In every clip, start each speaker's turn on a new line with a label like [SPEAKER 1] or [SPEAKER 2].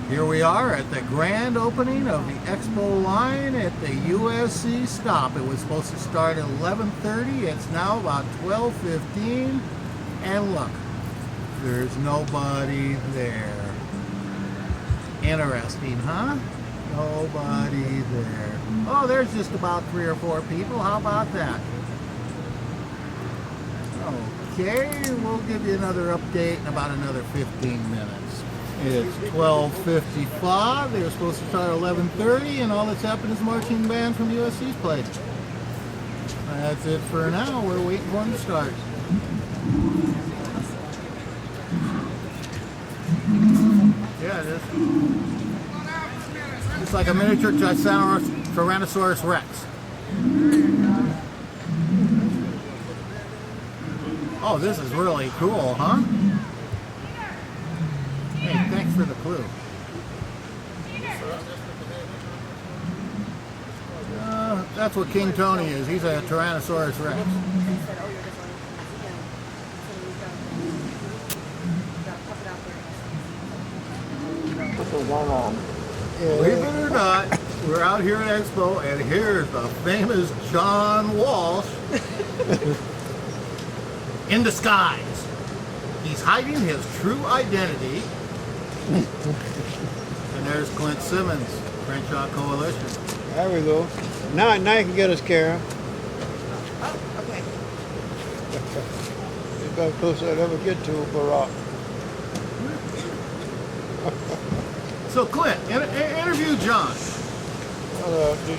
[SPEAKER 1] Here we are at the grand opening of the Expo Line at the USC stop. It was supposed to start at 11:30. It's now about 12:15. And look, there's nobody there. Interesting, huh? Nobody there. Oh, there's just about 3 or 4 people. How about that? Okay, we'll give you another update in about another 15 minutes. It's 12:55. They were supposed to start at 11:30, and all that's happened is marching band from USC's played. That's it for now. We're waiting for them to start. Yeah, it is. It's like a miniature Tyrannosaurus Rex. Oh, this is really cool, huh? Hey, thanks for the clue. That's what King Tony is. He's a Tyrannosaurus Rex.
[SPEAKER 2] What's going on?
[SPEAKER 1] Believe it or not, we're out here at Expo, and here's the famous John Walsh in disguise. He's hiding his true identity. And there's Clint Simmons, Crenshaw Coalition.
[SPEAKER 3] There we go. Now you can get us, Kara.
[SPEAKER 4] Oh, okay.
[SPEAKER 3] It's about as close as I'd ever get to Barack.
[SPEAKER 1] So Clint, interview John.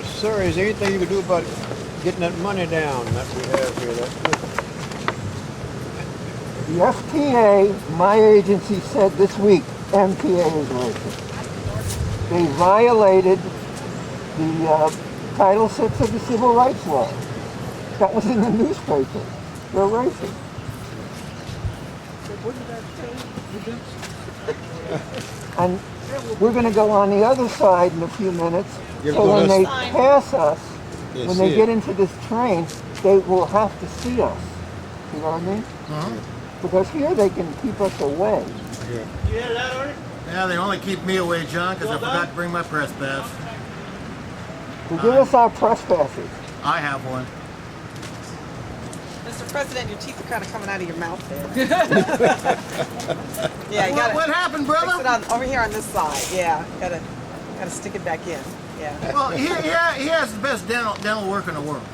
[SPEAKER 3] Sir, is there anything you can do about getting that money down that we have here?
[SPEAKER 2] The FTA, my agency said this week, MTA is racist. They violated the Title VI of the Civil Rights Law. That was in the newspaper. They're racist. And we're going to go on the other side in a few minutes. So when they pass us, when they get into this train, they will have to see us. You know what I mean? Because here they can keep us away.
[SPEAKER 3] Yeah.
[SPEAKER 5] You hear that, Artie?
[SPEAKER 1] Yeah, they only keep me away, John, because I forgot to bring my press pass.
[SPEAKER 2] Well, give us our press passes.
[SPEAKER 1] I have one.
[SPEAKER 4] Mr. President, your teeth are kind of coming out of your mouth there. Yeah, you gotta
[SPEAKER 1] What happened, brother?
[SPEAKER 4] fix it on, over here on this side. Yeah, gotta stick it back in. Yeah.
[SPEAKER 1] Well, he has the best dental work in the world.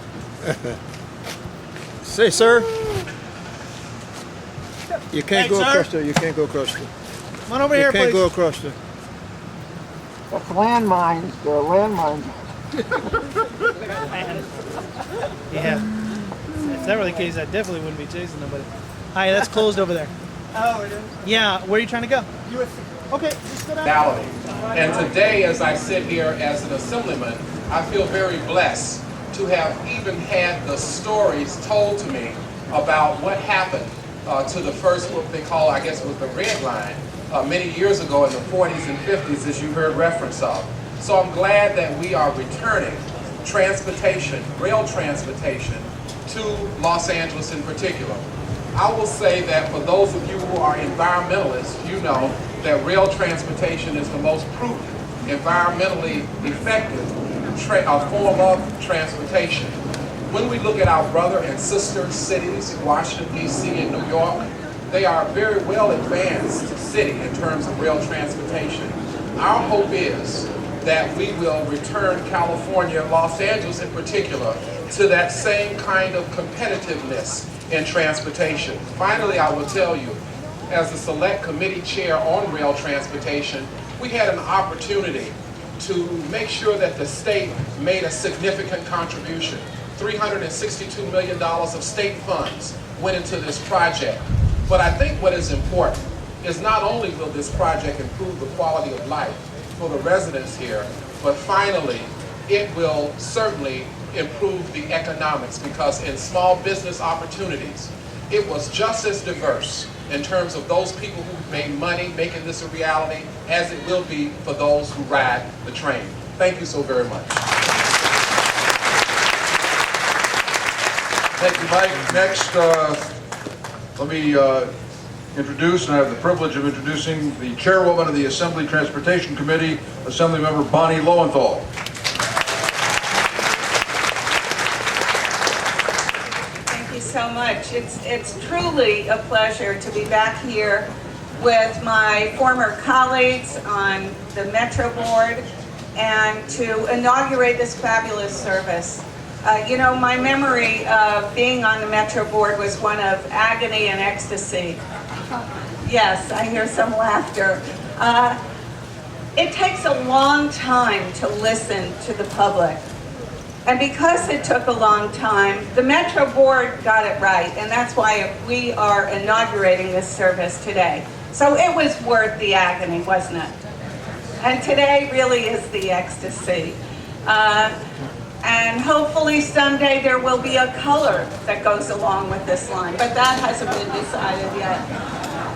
[SPEAKER 3] Say, sir. You can't
[SPEAKER 5] Hey,
[SPEAKER 3] go
[SPEAKER 5] sir.
[SPEAKER 3] across there. You can't go across there.
[SPEAKER 5] Come on over
[SPEAKER 3] You
[SPEAKER 5] here,
[SPEAKER 3] can't
[SPEAKER 5] please.
[SPEAKER 3] go across there.
[SPEAKER 2] That's landmines. There are landmines.
[SPEAKER 5] Yeah. If that were the case, I definitely wouldn't be chasing nobody. Hi, that's closed over there.
[SPEAKER 4] Oh, it is.
[SPEAKER 5] Yeah, where are you trying to go? Okay, just go down.
[SPEAKER 6] Reality. And today, as I sit here as an assemblyman, I feel very blessed to have even had the stories told to me about what happened to the first, what they call, I guess it was the Red Line, many years ago in the 40s and 50s, as you heard reference of. So I'm glad that we are returning transportation, rail transportation, to Los Angeles in particular. I will say that for those of you who are environmentalists, you know that rail transportation is the most prudent, environmentally effective form of transportation. When we look at our brother and sister cities, Washington, D.C. and New York, they are very well advanced city in terms of rail transportation. Our hope is that we will return California, Los Angeles in particular, to that same kind of competitiveness in transportation. Finally, I will tell you, as the select committee chair on rail transportation, we had an opportunity to make sure that the state made a significant contribution. $362 million of state funds went into this project. But I think what is important is not only will this project improve the quality of life for the residents here, but finally, it will certainly improve the economics, because in small business opportunities, it was just as diverse in terms of those people who made money making this a reality as it will be for those who ride the train. Thank you so very much.
[SPEAKER 7] Thank you, Mike. Next, let me introduce, and I have the privilege of introducing the chairwoman of the Assembly Transportation Committee, Assemblymember Bonnie Lowenthal.
[SPEAKER 8] Thank you so much. It's truly a pleasure to be back here with my former colleagues on the Metro Board and to inaugurate this fabulous service. You know, my memory of being on the Metro Board was one of agony and ecstasy. Yes, I hear some laughter. It takes a long time to listen to the public. And because it took a long time, the Metro Board got it right, and that's why we are inaugurating this service today. So it was worth the agony, wasn't it? And today really is the ecstasy. And hopefully someday there will be a color that goes along with this line, but that hasn't been decided yet.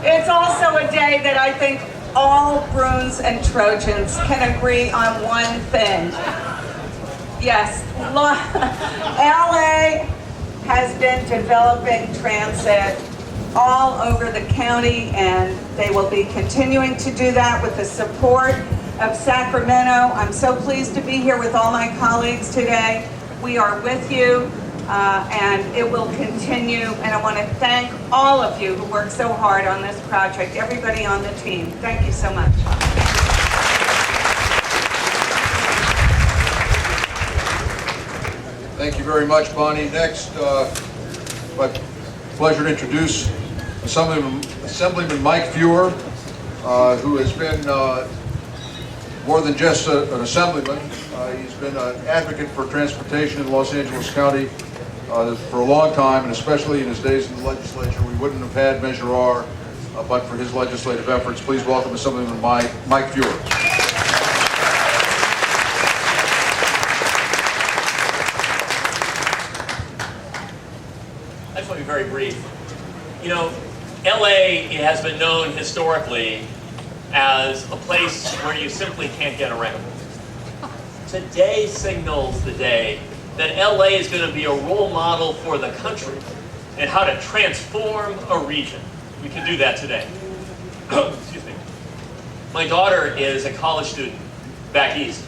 [SPEAKER 8] It's also a day that I think all Bruins and Trojans can agree on one thing. Yes, LA has been developing transit all over the county, and they will be continuing to do that with the support of Sacramento. I'm so pleased to be here with all my colleagues today. We are with you, and it will continue. And I want to thank all of you who worked so hard on this project, everybody on the team. Thank you so much.
[SPEAKER 7] Thank you very much, Bonnie. Next, my pleasure to introduce Assemblyman Mike Feuer, who has been more than just an assemblyman. He's been an advocate for transportation in Los Angeles County for a long time, and especially in his days in the legislature. We wouldn't have had Measure R but for his legislative efforts. Please welcome Assemblyman Mike Feuer.
[SPEAKER 9] I just want to be very brief. You know, LA has been known historically as a place where you simply can't get around. Today signals the day that LA is going to be a role model for the country and how to transform a region. We can do that today. Excuse me. My daughter is a college student back east,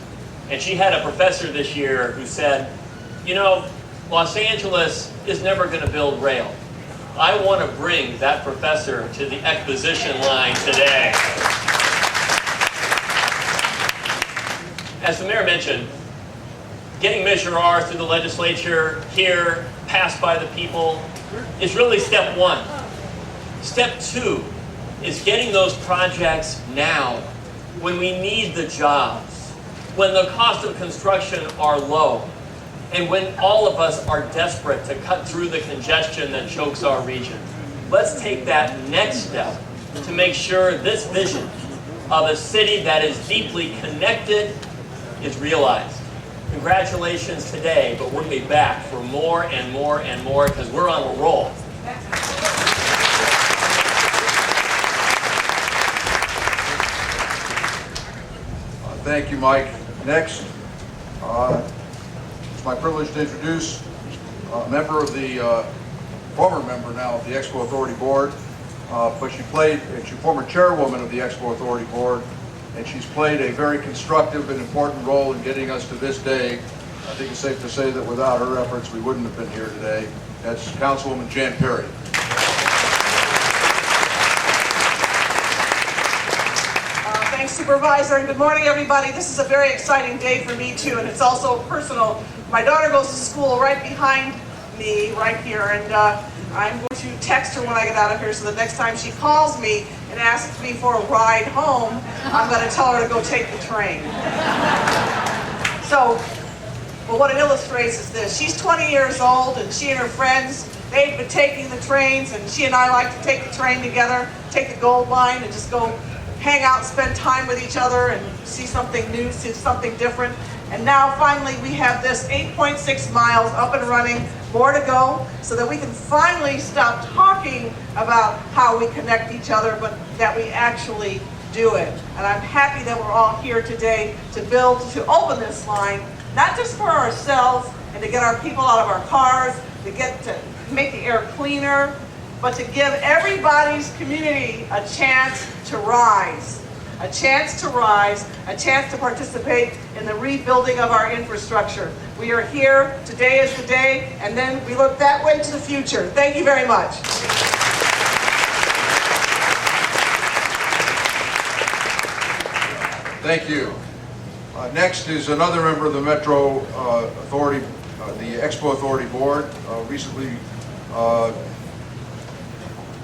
[SPEAKER 9] and she had a professor this year who said, you know, Los Angeles is never going to build rail. I want to bring that professor to the exposition line today. As the mayor mentioned, getting Measure R through the legislature here, passed by the people, is really step one. Step two is getting those projects now, when we need the jobs, when the cost of construction are low, and when all of us are desperate to cut through the congestion that chokes our region. Let's take that next step to make sure this vision of a city that is deeply connected is realized. Congratulations today, but we're going to be back for more and more and more because we're on a roll.
[SPEAKER 7] Thank you, Mike. Next, it's my privilege to introduce a member of the, former member now of the Expo Authority Board, but she's former chairwoman of the Expo Authority Board, and she's played a very constructive and important role in getting us to this day. I think it's safe to say that without her efforts, we wouldn't have been here today. That's Councilwoman Jan Perry.
[SPEAKER 4] Thanks, Supervisor, and good morning, everybody. This is a very exciting day for me, too, and it's also personal. My daughter goes to school right behind me, right here, and I'm going to text her when I get out of here, so the next time she calls me and asks me for a ride home, I'm going to tell her to go take the train. So, well, what it illustrates is this. She's 20 years old, and she and her friends, they've been taking the trains, and she and I like to take the train together, take the Gold Line, and just go hang out, spend time with each other, and see something new, see something different. And now, finally, we have this 8.6 miles up and running, more to go, so that we can finally stop talking about how we connect each other, but that we actually do it. And I'm happy that we're all here today to open this line, not just for ourselves and to get our people out of our cars, to make the air cleaner, but to give everybody's community a chance to rise. A chance to rise, a chance to participate in the rebuilding of our infrastructure. We are here, today is the day, and then we look that way to the future. Thank you very much.
[SPEAKER 7] Thank you. Next is another member of the Metro Authority, the Expo Authority Board, recently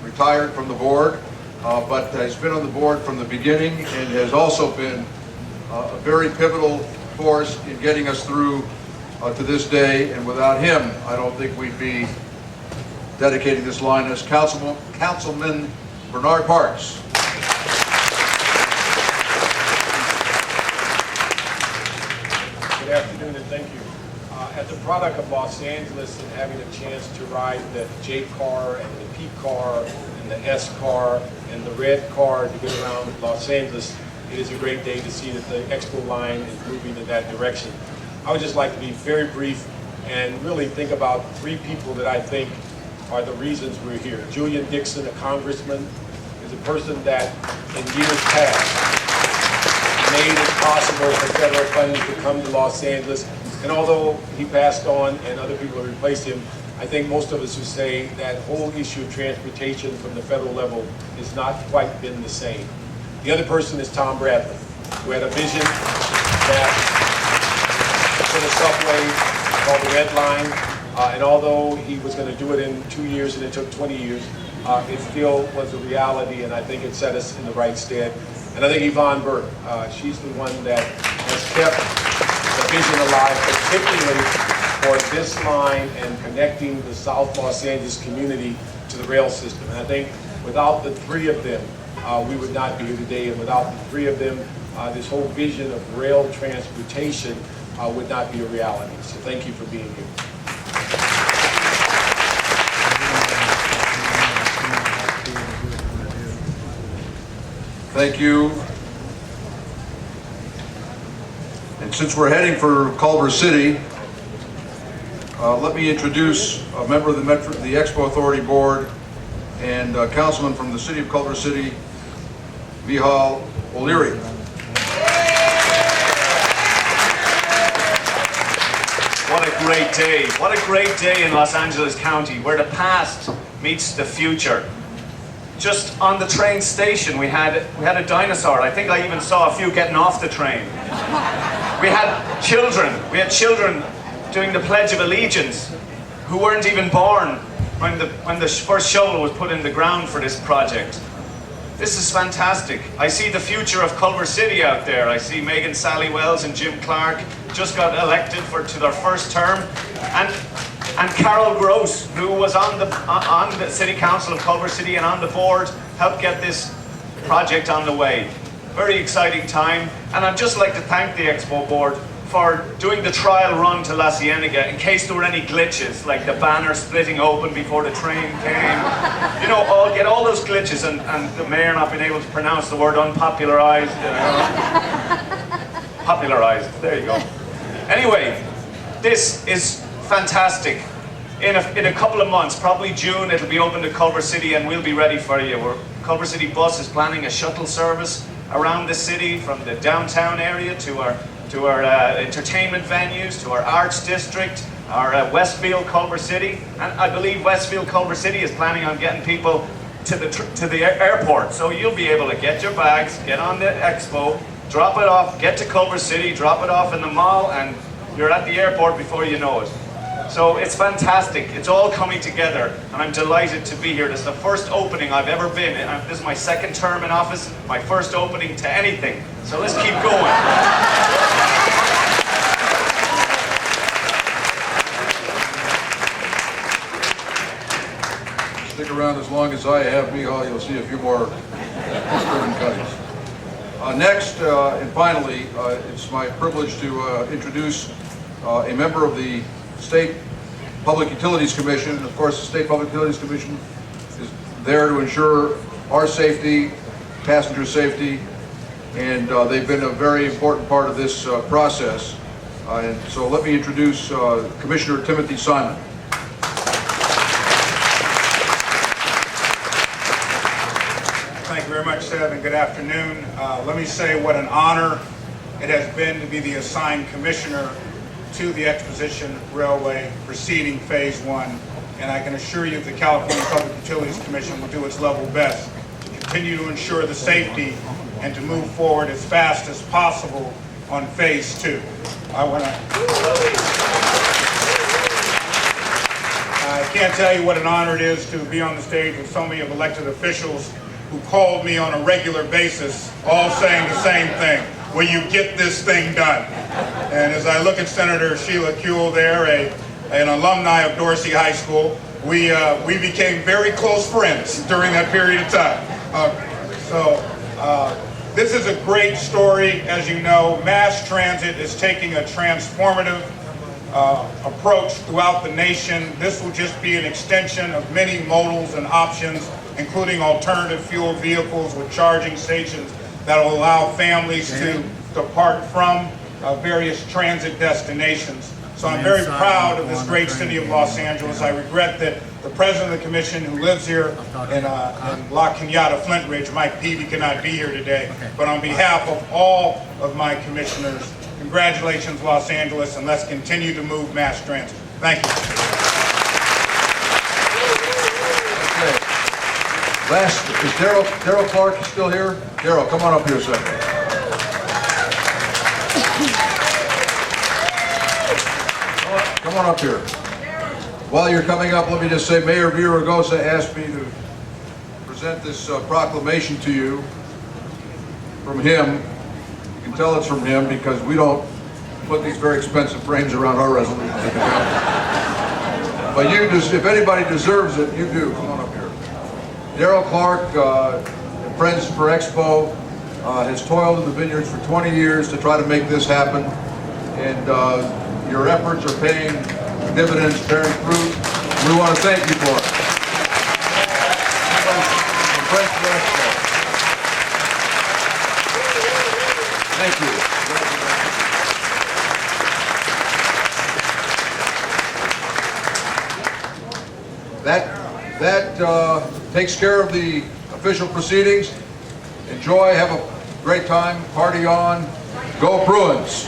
[SPEAKER 7] retired from the board, but has been on the board from the beginning and has also been a very pivotal force in getting us through to this day. And without him, I don't think we'd be dedicating this line as Councilman Bernard Parks.
[SPEAKER 3] Good afternoon and thank you. As a product of Los Angeles and having a chance to ride the J car and the P car and the S car and the red car to get around Los Angeles, it is a great day to see that the Expo Line is moving in that direction. I would just like to be very brief and really think about three people that I think are the reasons we're here. Julian Dixon, a congressman, is a person that in years past made it possible for federal funding to come to Los Angeles. And although he passed on and other people have replaced him, I think most of us would say that whole issue of transportation from the federal level has not quite been the same. The other person is Tom Bradley, who had a vision that for the subway called the Red Line, and although he was going to do it in 2 years and it took 20 years, it still was a reality, and I think it set us in the right stead. And I think Yvonne Burke, she's the one that has kept the vision alive, particularly for this line and connecting the South Los Angeles community to the rail system. And I think without the three of them, we would not be here today. And without the three of them, this whole vision of rail transportation would not be a reality. So thank you for being here.
[SPEAKER 7] Thank you. And since we're heading for Culver City, let me introduce a member of the Expo Authority Board and a councilman from the city of Culver City, Michal O'Leary.
[SPEAKER 10] What a great day. What a great day in Los Angeles County, where the past meets the future. Just on the train station, we had a dinosaur. I think I even saw a few getting off the train. We had children doing the Pledge of Allegiance who weren't even born when the first shovel was put in the ground for this project. This is fantastic. I see the future of Culver City out there. I see Megan Sally Wells and Jim Clark just got elected to their first term, and Carol Gross, who was on the City Council of Culver City and on the board, helped get this project on the way. Very exciting time, and I'd just like to thank the Expo Board for doing the trial run to La Cienega in case there were any glitches, like the banner splitting open before the train came. You know, get all those glitches, and the mayor not being able to pronounce the word unpopularized. Popularized, there you go. Anyway, this is fantastic. In a couple of months, probably June, it'll be open to Culver City and we'll be ready for you. Culver City Bus is planning a shuttle service around the city from the downtown area to our entertainment venues, to our arts district, our Westfield Culver City, and I believe Westfield Culver City is planning on getting people to the airport. So you'll be able to get your bags, get on the Expo, drop it off, get to Culver City, drop it off in the mall, and you're at the airport before you know it. So it's fantastic. It's all coming together, and I'm delighted to be here. This is the first opening I've ever been in. This is my second term in office, my first opening to anything. So let's keep going.
[SPEAKER 7] Stick around as long as I have, Michal. You'll see a few more cuttings. Next, and finally, it's my privilege to introduce a member of the State Public Utilities Commission. Of course, the State Public Utilities Commission is there to ensure our safety, passenger safety, and they've been a very important part of this process. And so let me introduce Commissioner Timothy Simon.
[SPEAKER 11] said, and good afternoon. Let me say what an honor it has been to be the assigned commissioner to the Exposition Railway preceding Phase 1. And I can assure you the California Public Utilities Commission will do its level best to continue to ensure the safety and to move forward as fast as possible on Phase 2. I can't tell you what an honor it is to be on the stage with so many of elected officials who called me on a regular basis, all saying the same thing: will you get this thing done? And as I look at Senator Sheila Kuehl there, an alumni of Dorsey High School, we became very close friends during that period of time. This is a great story. As you know, mass transit is taking a transformative approach throughout the nation. This will just be an extension of many modals and options, including alternative fuel vehicles with charging stations that will allow families to depart from various transit destinations. So I'm very proud of this great city of Los Angeles. I regret that the president of the commission, who lives here in La Cañada, Flint Ridge, Mike Peavy, cannot be here today. But on behalf of all of my commissioners, congratulations, Los Angeles, and let's continue to move mass transit. Thank you.
[SPEAKER 7] Okay. Last, is Daryl Clark still here? Daryl, come on up here a second. Come on up here. While you're coming up, let me just say Mayor Villaraigosa asked me to present this proclamation to you from him. You can tell it's from him because we don't put these very expensive frames around our resolutions at the county. But you just, if anybody deserves it, you do. Come on up here. Daryl Clark, Friends for Expo, has toiled in the vineyards for 20 years to try to make this happen. And your efforts are paying dividends, bearing fruit. We want to thank you for it. Friends for Expo. Thank you. That takes care of the official proceedings. Enjoy, have a great time, party on, go Bruins.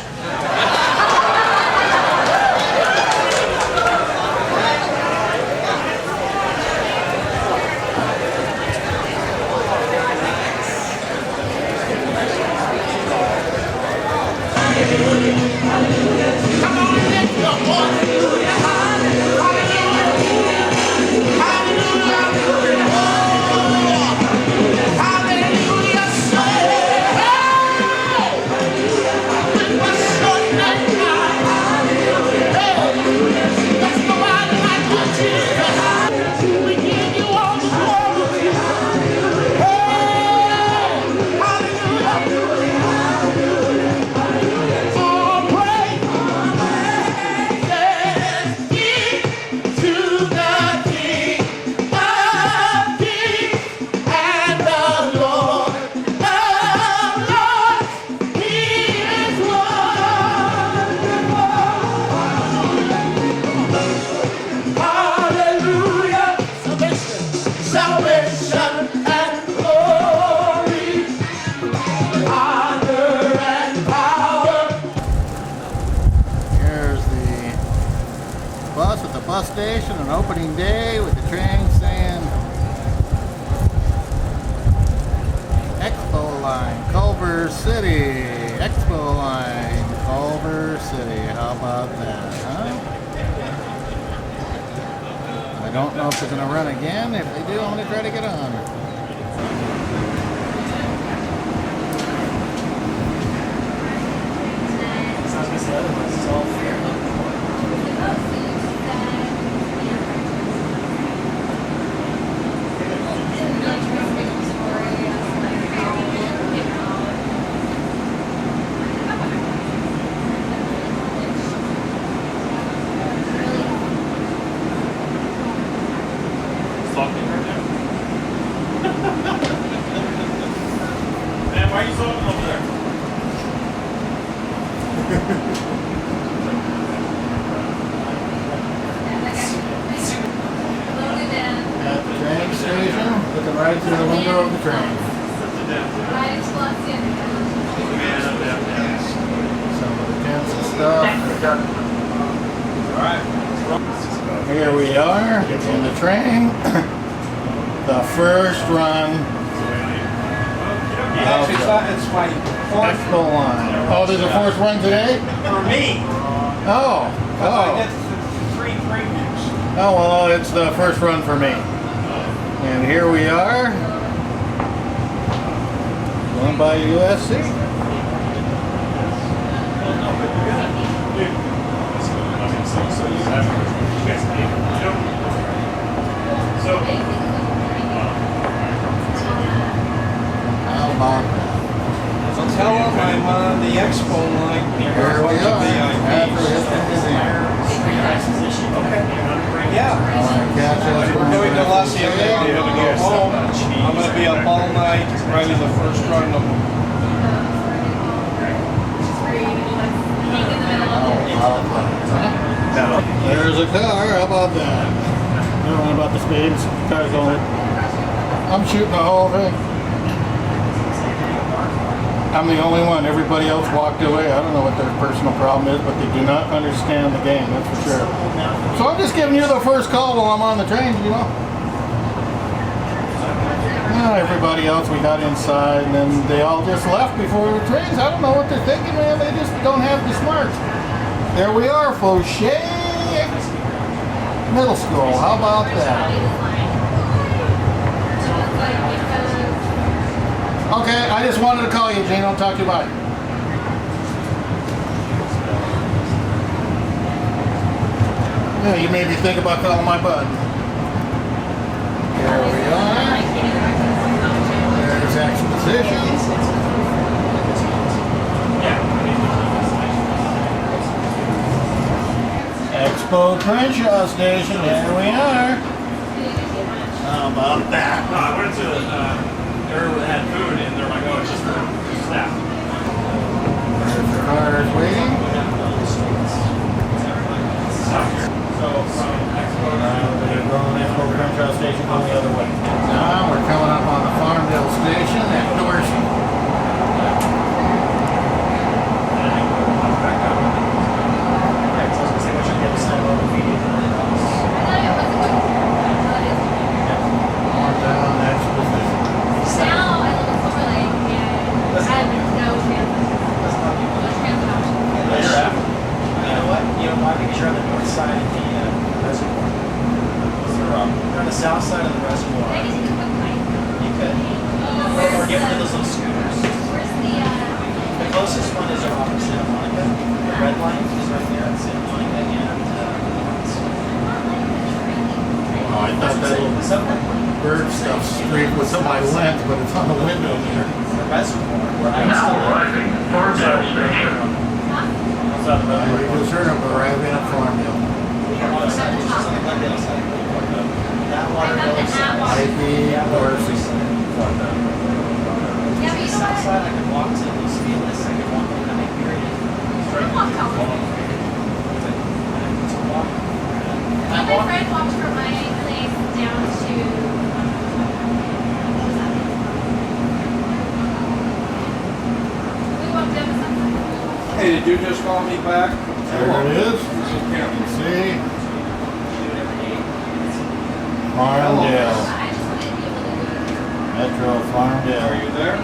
[SPEAKER 1] Bus station on opening day with the train saying Expo Line, Culver City. Expo Line, Culver City. How about that, huh? I don't know if they're going to run again. If they do, I'm going to try to get on.
[SPEAKER 9] Man, why are you so over there?
[SPEAKER 1] At the train station, looking right through the window of the train. we are in the train. The first run.
[SPEAKER 12] Actually, it's my fourth
[SPEAKER 1] Expo Line. Oh, there's a fourth run today?
[SPEAKER 12] for me.
[SPEAKER 1] Oh.
[SPEAKER 12] I did 3 previews.
[SPEAKER 1] Oh, well, it's the first run for me. And here we are. Going by USC. How about that?
[SPEAKER 12] So tell them I'm on the Expo Line.
[SPEAKER 1] Here we are. After History Museum.
[SPEAKER 12] Yeah.
[SPEAKER 1] I want to catch us.
[SPEAKER 12] We're doing the LAUSD. I'm going to go home. I'm going to be up all night writing the first run of
[SPEAKER 1] There's a car. How about that? I don't know about the speeds. Car's going. I'm shooting the whole thing. I'm the only one. Everybody else walked away. I don't know what their personal problem is, but they do not understand the game, that's for sure. So I'm just giving you the first call while I'm on the train, you know. Everybody else, we got inside, and then they all just left before the trains. I don't know what they're thinking, man. They just don't have the smarts. There we are, Fauché Middle School. How about that? Okay, I just wanted to call you, Gene. I'll talk to you about it. Yeah, you made me think about calling my bud. Here we are. There's exposition. Expo Crenshaw Station. There we are. How about that?
[SPEAKER 13] No, I went to everyone had food and they're like, oh, it's just for staff.
[SPEAKER 1] There's the cars waiting.
[SPEAKER 13] So from Expo
[SPEAKER 1] We're going Expo Crenshaw Station going the other way. Now we're coming up on the Farmville Station at Dorsey.
[SPEAKER 14] South side of the reservoir. You could. Or get one of those little scooters. The closest one is off of Santa Monica. The red line is right there at Santa Monica and
[SPEAKER 1] Oh, I thought that little bird stuff streak was on my lens, but it's on the window there.
[SPEAKER 14] the reservoir where I used to live.
[SPEAKER 1] Farmville Station. You just heard of arriving at Farmville.
[SPEAKER 14] That water goes
[SPEAKER 1] IP Dorsey.
[SPEAKER 14] south side. I could walk to Los Feliz. I could walk to the High Period.
[SPEAKER 15] My friend walked from my place down to we walked down to something.
[SPEAKER 12] Hey, did you just call me back?
[SPEAKER 1] There it is. You can see. Farmdale. Metro Farmdale.
[SPEAKER 12] Are you there?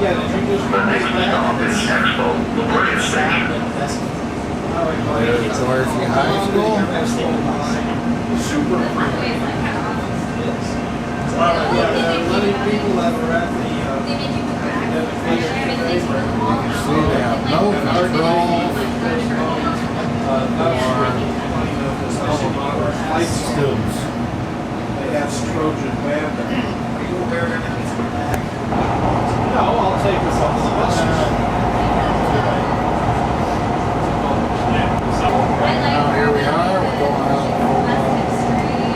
[SPEAKER 12] Yeah, did you just call me back?
[SPEAKER 1] There's Dorsey High School.
[SPEAKER 12] Super. Yeah, there are many people that were at the
[SPEAKER 1] You can see they have no control for students.
[SPEAKER 12] They have Trojan band. No, I'll take this off the bus.
[SPEAKER 1] Now here we are, we're going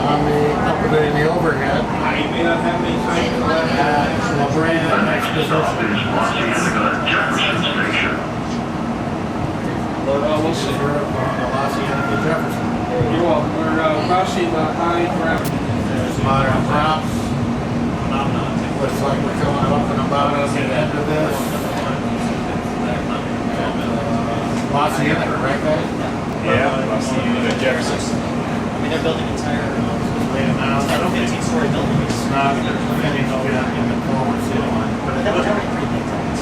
[SPEAKER 1] on the overhead.
[SPEAKER 12] You may not have any time for that.
[SPEAKER 1] At LeBrand Exposition.
[SPEAKER 12] We'll see.
[SPEAKER 1] We're on the Los Jefferson.
[SPEAKER 12] You're welcome. We're crossing the high ground.
[SPEAKER 1] There's modern props. Looks like we're coming up and about at the end of this. Los Angeles, right guys?
[SPEAKER 13] I see Jefferson.
[SPEAKER 14] I mean, they're building entire 15-story buildings.
[SPEAKER 1] It's not finished yet in the Culver City one.
[SPEAKER 14] But that was already pretty big towns.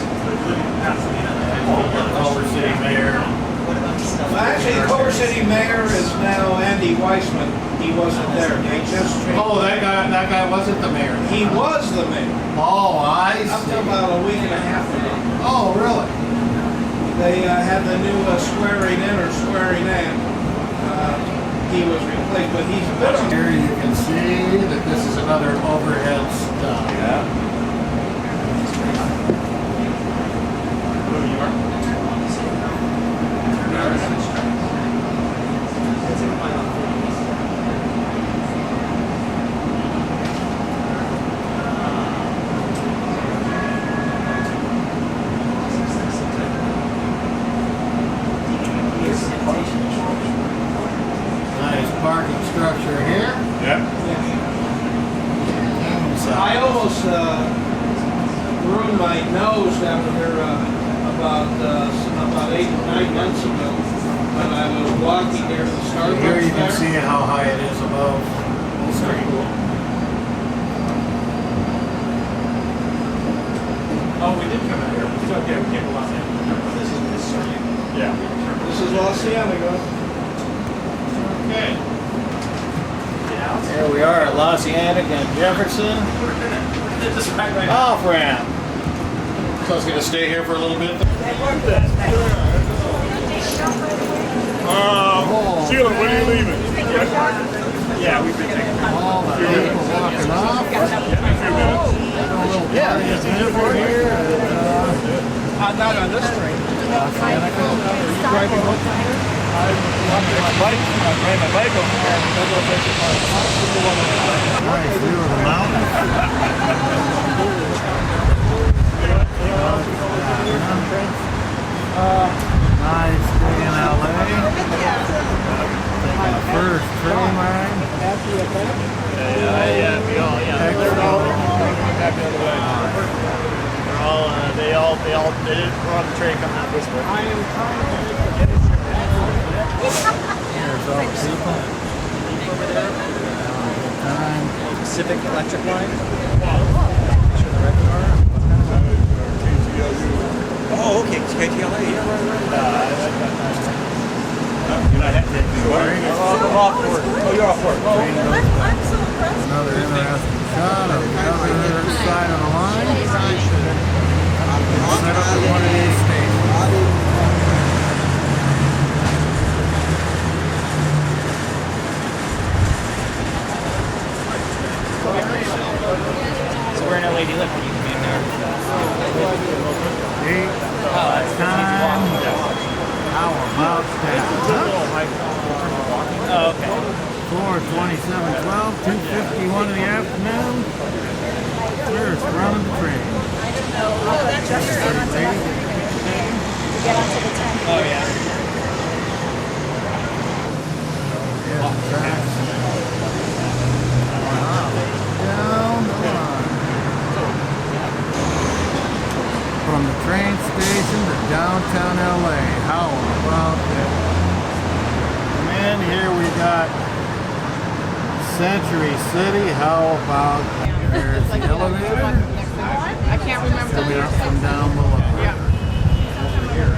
[SPEAKER 1] Culver City mayor.
[SPEAKER 14] What about the stuff?
[SPEAKER 12] Well, actually, Culver City mayor is now Andy Weissman. He wasn't there. They just changed.
[SPEAKER 1] Oh, that guy wasn't the mayor.
[SPEAKER 12] He was the mayor.
[SPEAKER 1] Oh, I
[SPEAKER 12] Up
[SPEAKER 1] see.
[SPEAKER 12] to about a week and a half ago.
[SPEAKER 1] Oh, really?
[SPEAKER 12] They had the new swearing in or swearing in. He was replaced, but he's been.
[SPEAKER 1] Here you can see that this is another overhead stop.
[SPEAKER 13] Yeah.
[SPEAKER 1] Nice parking structure here.
[SPEAKER 13] Yeah.
[SPEAKER 12] I almost ruined my nose down here about 8 or 9 months ago when I was walking there to the Starbucks.
[SPEAKER 1] Here you can
[SPEAKER 12] there.
[SPEAKER 1] see how high it is above the street.
[SPEAKER 13] Oh, we did come out here. We still came to Los Angeles.
[SPEAKER 14] This is
[SPEAKER 13] Yeah.
[SPEAKER 12] This is Los Angeles.
[SPEAKER 1] Okay. Here we are at Lossianic and Jefferson.
[SPEAKER 13] Just right.
[SPEAKER 1] Off ramp. So I was going to stay here for a little bit.
[SPEAKER 13] Sheila, when are you leaving? Yeah, we've been taking
[SPEAKER 1] All the people walking off. Yeah, there's a over here.
[SPEAKER 12] Not on this train.
[SPEAKER 1] Driving home.
[SPEAKER 13] I walked my bike. I ran my bike over here.
[SPEAKER 1] Nice view of the mountains. Nice day in LA. Taking the first train ride.
[SPEAKER 13] Yeah, we all,
[SPEAKER 1] Expo.
[SPEAKER 13] back the other way. They didn't run the train coming out this way.
[SPEAKER 1] Here's all the people. Good time.
[SPEAKER 14] Pacific Electric Line. Oh, okay. It's KTLA. Yeah, right.
[SPEAKER 13] You're not happy. I'm off work. Oh, you're off work.
[SPEAKER 1] Train goes back. Another interesting shot of the other side of the line. It's set up at one of these stations.
[SPEAKER 14] So we're in LED lift. You can be in there.
[SPEAKER 1] Time. How about that?
[SPEAKER 14] Oh, okay.
[SPEAKER 1] 4:27:12, 2:51 in the afternoon. First run of the train.
[SPEAKER 14] Oh, yeah.
[SPEAKER 1] Down the line. From the train station to downtown LA. How about that? And then here we got Century City. How about that? There's the elevator.
[SPEAKER 16] I can't remember the
[SPEAKER 1] Coming up from down below.
[SPEAKER 16] Yeah.
[SPEAKER 1] Over here.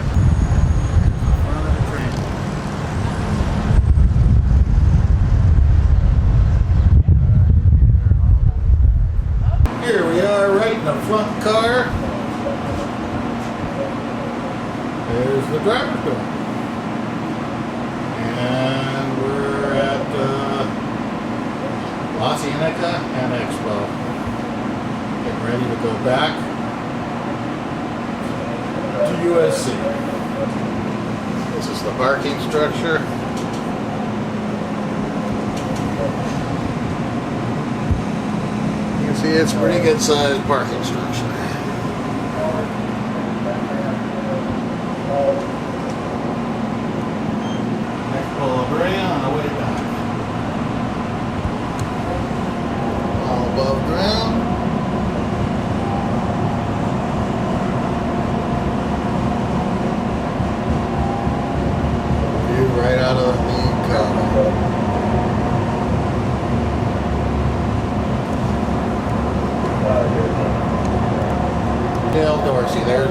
[SPEAKER 1] Front of the train. Here we are, right in the front car. There's the driver's door. And we're at Lossianic and Expo. Getting ready to go back to USC. This is the parking structure. You can see it's a pretty good sized parking structure. Expo on the way back. All above ground. View right out of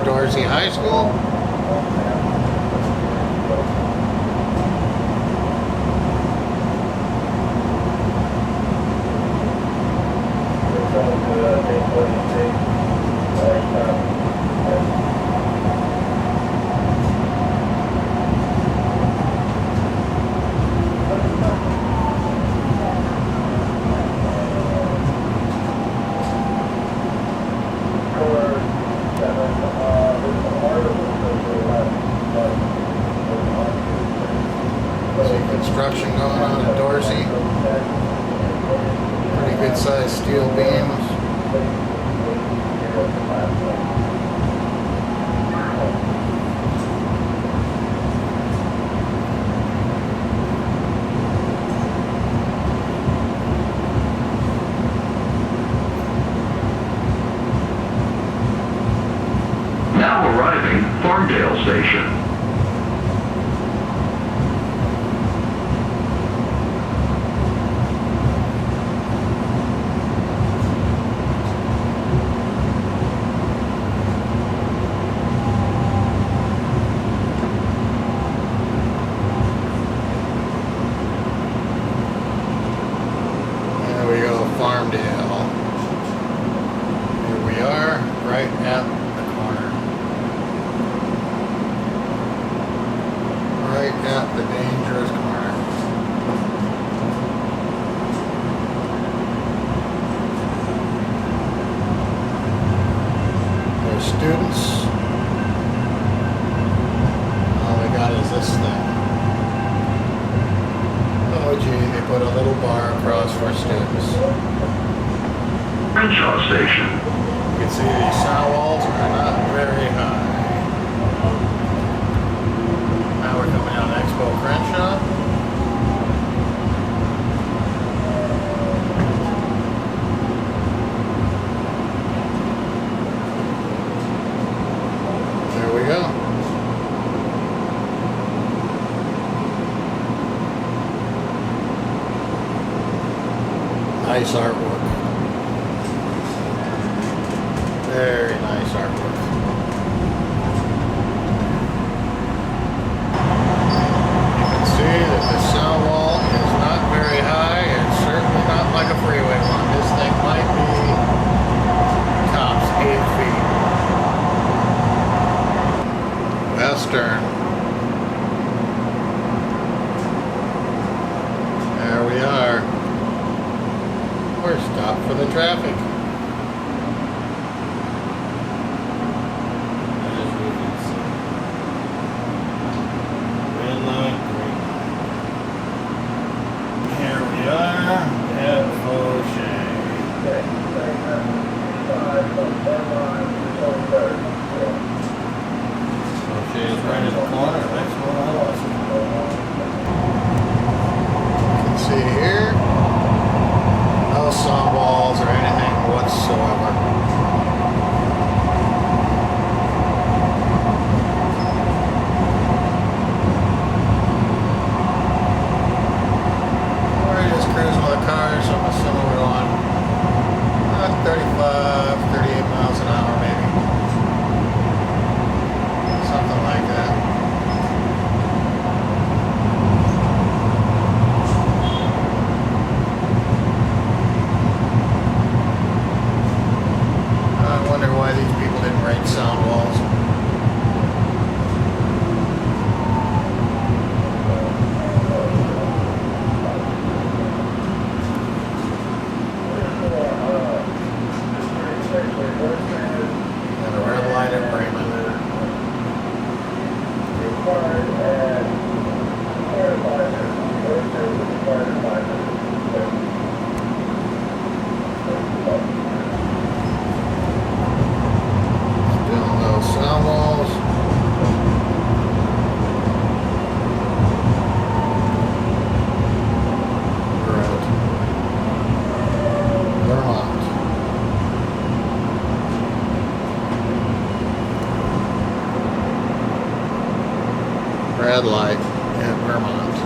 [SPEAKER 1] Dorsey High School. Construction going on at Dorsey. Pretty good sized steel beams.
[SPEAKER 17] Now arriving, Farmdale Station.
[SPEAKER 1] There we go, Farmdale. Here we are, right at the corner. Right at the dangerous corner. There's students. All we got is this thing. Oh gee, they put a little bar across for students.
[SPEAKER 17] Crenshaw Station.
[SPEAKER 1] You can see these sound walls are not very high. Now we're coming out of Expo Crenshaw. There we go. Nice artwork. Very nice artwork. You can see that the sound wall is not very high. It's certainly not like a freeway one. This thing might be tops 8 feet. Western. There we are. We're stopped for the traffic. As you can see. Red light, green light. Here we are at Fauché. Fauché is right at the corner of Expo Line. You can see here. No sound walls or anything whatsoever. We're just cruising with a car, something similar to one. 35, 38 miles an hour maybe. Something like that. I wonder why these people didn't write sound walls. And a red light at Bremen. Still no sound walls. We're at Vermont. Red light at Vermont.